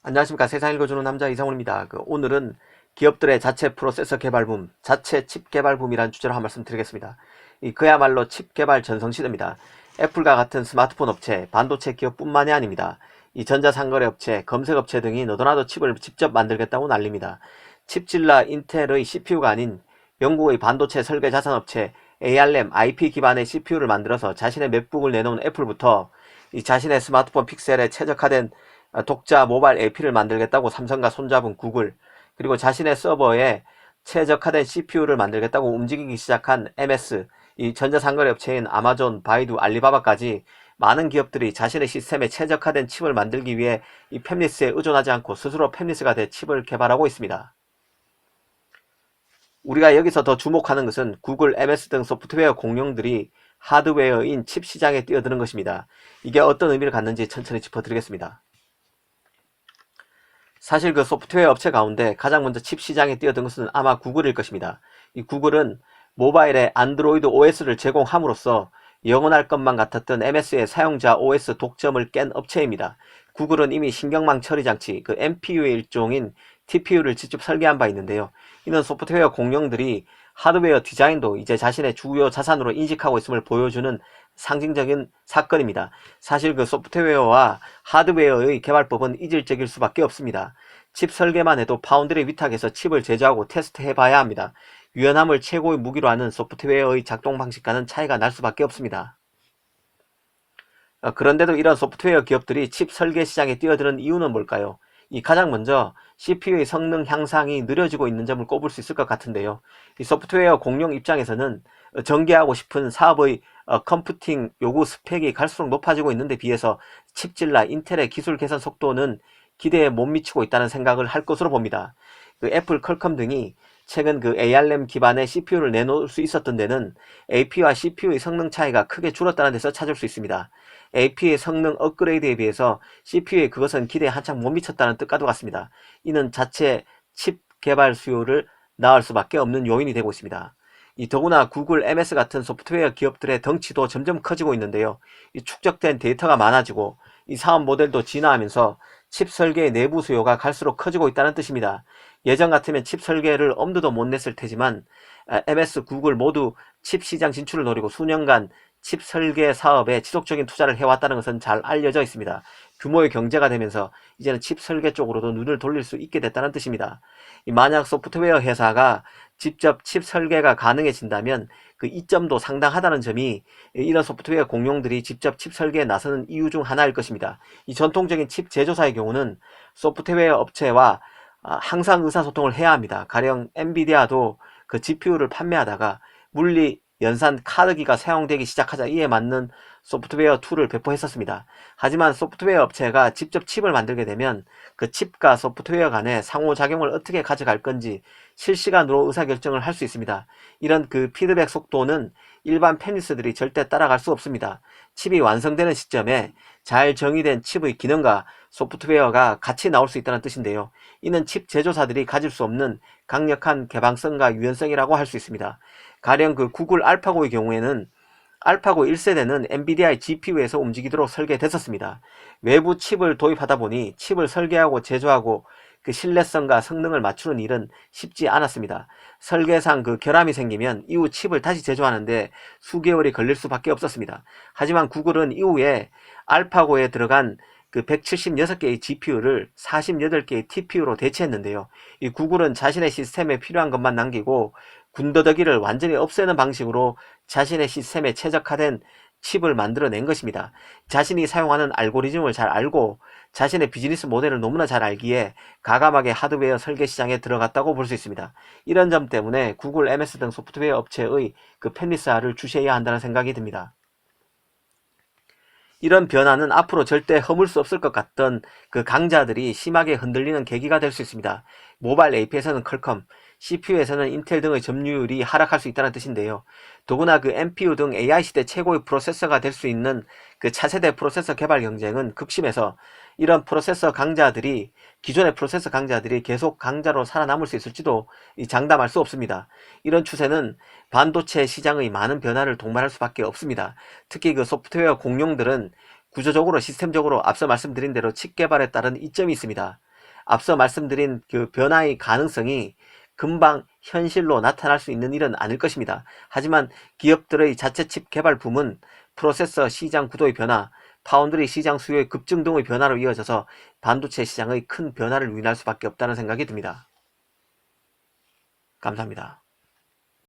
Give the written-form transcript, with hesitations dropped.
안녕하십니까. 세상 읽어주는 남자 이상훈입니다. 오늘은 기업들의 자체 프로세서 개발붐, 자체 칩 개발붐이라는 주제로 한 말씀 드리겠습니다. 그야말로 칩 개발 전성시대입니다. 애플과 같은 스마트폰 업체, 반도체 기업뿐만이 아닙니다. 이 전자상거래 업체, 검색업체 등이 너도나도 칩을 직접 만들겠다고 난립니다. 칩질라 인텔의 CPU가 아닌 영국의 반도체 설계 자산업체 ARM IP 기반의 CPU를 만들어서 자신의 맥북을 내놓은 애플부터 이 자신의 스마트폰 픽셀에 최적화된 독자 모바일 AP를 만들겠다고 삼성과 손잡은 구글, 그리고 자신의 서버에 최적화된 CPU를 만들겠다고 움직이기 시작한 MS, 이 전자상거래 업체인 아마존, 바이두, 알리바바까지 많은 기업들이 자신의 시스템에 최적화된 칩을 만들기 위해 이 팹리스에 의존하지 않고 스스로 팹리스가 돼 칩을 개발하고 있습니다. 우리가 여기서 더 주목하는 것은 구글, MS 등 소프트웨어 공룡들이 하드웨어인 칩 시장에 뛰어드는 것입니다. 이게 어떤 의미를 갖는지 천천히 짚어드리겠습니다. 사실 그 소프트웨어 업체 가운데 가장 먼저 칩 시장에 뛰어든 것은 아마 구글일 것입니다. 이 구글은 모바일에 안드로이드 OS를 제공함으로써 영원할 것만 같았던 MS의 사용자 OS 독점을 깬 업체입니다. 구글은 이미 신경망 처리 장치, 그 NPU의 일종인 TPU를 직접 설계한 바 있는데요. 이는 소프트웨어 공룡들이 하드웨어 디자인도 이제 자신의 주요 자산으로 인식하고 있음을 보여주는 상징적인 사건입니다. 사실 그 소프트웨어와 하드웨어의 개발법은 이질적일 수밖에 없습니다. 칩 설계만 해도 파운드리 위탁에서 칩을 제조하고 테스트해 봐야 합니다. 유연함을 최고의 무기로 하는 소프트웨어의 작동 방식과는 차이가 날 수밖에 없습니다. 그런데도 이런 소프트웨어 기업들이 칩 설계 시장에 뛰어드는 이유는 뭘까요? 가장 먼저 CPU의 성능 향상이 느려지고 있는 점을 꼽을 수 있을 것 같은데요. 이 소프트웨어 공룡 입장에서는 전개하고 싶은 사업의 컴퓨팅 요구 스펙이 갈수록 높아지고 있는데 비해서 칩질라 인텔의 기술 개선 속도는 기대에 못 미치고 있다는 생각을 할 것으로 봅니다. 애플, 퀄컴 등이 최근 ARM 기반의 CPU를 내놓을 수 있었던 데는 AP와 CPU의 성능 차이가 크게 줄었다는 데서 찾을 수 있습니다. AP의 성능 업그레이드에 비해서 CPU의 그것은 기대에 한참 못 미쳤다는 뜻과도 같습니다. 이는 자체 칩 개발 수요를 낳을 수밖에 없는 요인이 되고 있습니다. 더구나 구글, MS 같은 소프트웨어 기업들의 덩치도 점점 커지고 있는데요. 축적된 데이터가 많아지고 사업 모델도 진화하면서 칩 설계의 내부 수요가 갈수록 커지고 있다는 뜻입니다. 예전 같으면 칩 설계를 엄두도 못 냈을 테지만 MS, 구글 모두 칩 시장 진출을 노리고 수년간 칩 설계 사업에 지속적인 투자를 해왔다는 것은 잘 알려져 있습니다. 규모의 경제가 되면서 이제는 칩 설계 쪽으로도 눈을 돌릴 수 있게 됐다는 뜻입니다. 만약 소프트웨어 회사가 직접 칩 설계가 가능해진다면 그 이점도 상당하다는 점이 이런 소프트웨어 공룡들이 직접 칩 설계에 나서는 이유 중 하나일 것입니다. 전통적인 칩 제조사의 경우는 소프트웨어 업체와 항상 의사소통을 해야 합니다. 가령 엔비디아도 그 GPU를 판매하다가 물리 연산 카드기가 사용되기 시작하자 이에 맞는 소프트웨어 툴을 배포했었습니다. 하지만 소프트웨어 업체가 직접 칩을 만들게 되면 그 칩과 소프트웨어 간의 상호작용을 어떻게 가져갈 건지 실시간으로 의사결정을 할 수 있습니다. 이런 피드백 속도는 일반 팹리스들이 절대 따라갈 수 없습니다. 칩이 완성되는 시점에 잘 정의된 칩의 기능과 소프트웨어가 같이 나올 수 있다는 뜻인데요. 이는 칩 제조사들이 가질 수 없는 강력한 개방성과 유연성이라고 할 수 있습니다. 가령 구글 알파고의 경우에는 알파고 1세대는 엔비디아의 GPU에서 움직이도록 설계됐었습니다. 외부 칩을 도입하다 보니 칩을 설계하고 제조하고 신뢰성과 성능을 맞추는 일은 쉽지 않았습니다. 설계상 결함이 생기면 이후 칩을 다시 제조하는데 수개월이 걸릴 수밖에 없었습니다. 하지만 구글은 이후에 알파고에 들어간 176개의 GPU를 48개의 TPU로 대체했는데요. 구글은 자신의 시스템에 필요한 것만 남기고 군더더기를 완전히 없애는 방식으로 자신의 시스템에 최적화된 칩을 만들어낸 것입니다. 자신이 사용하는 알고리즘을 잘 알고 자신의 비즈니스 모델을 너무나 잘 알기에 가감하게 하드웨어 설계 시장에 들어갔다고 볼 수 있습니다. 이런 점 때문에 구글, MS 등 소프트웨어 업체의 팹리스화를 주시해야 한다는 생각이 듭니다. 이런 변화는 앞으로 절대 허물 수 없을 것 같던 강자들이 심하게 흔들리는 계기가 될 수 있습니다. 모바일 AP에서는 퀄컴, CPU에서는 인텔 등의 점유율이 하락할 수 있다는 뜻인데요. 더구나 NPU 등 AI 시대 최고의 프로세서가 될 수 있는 차세대 프로세서 개발 경쟁은 극심해서 이런 기존의 프로세서 강자들이 계속 강자로 살아남을 수 있을지도 장담할 수 없습니다. 이런 추세는 반도체 시장의 많은 변화를 동반할 수밖에 없습니다. 특히 소프트웨어 공룡들은 구조적으로 시스템적으로 앞서 말씀드린 대로 칩 개발에 따른 이점이 있습니다. 앞서 말씀드린 그 변화의 가능성이 금방 현실로 나타날 수 있는 일은 아닐 것입니다. 하지만 기업들의 자체 칩 개발 붐은 프로세서 시장 구도의 변화, 파운드리 시장 수요의 급증 등의 변화로 이어져서 반도체 시장의 큰 변화를 유인할 수밖에 없다는 생각이 듭니다. 감사합니다.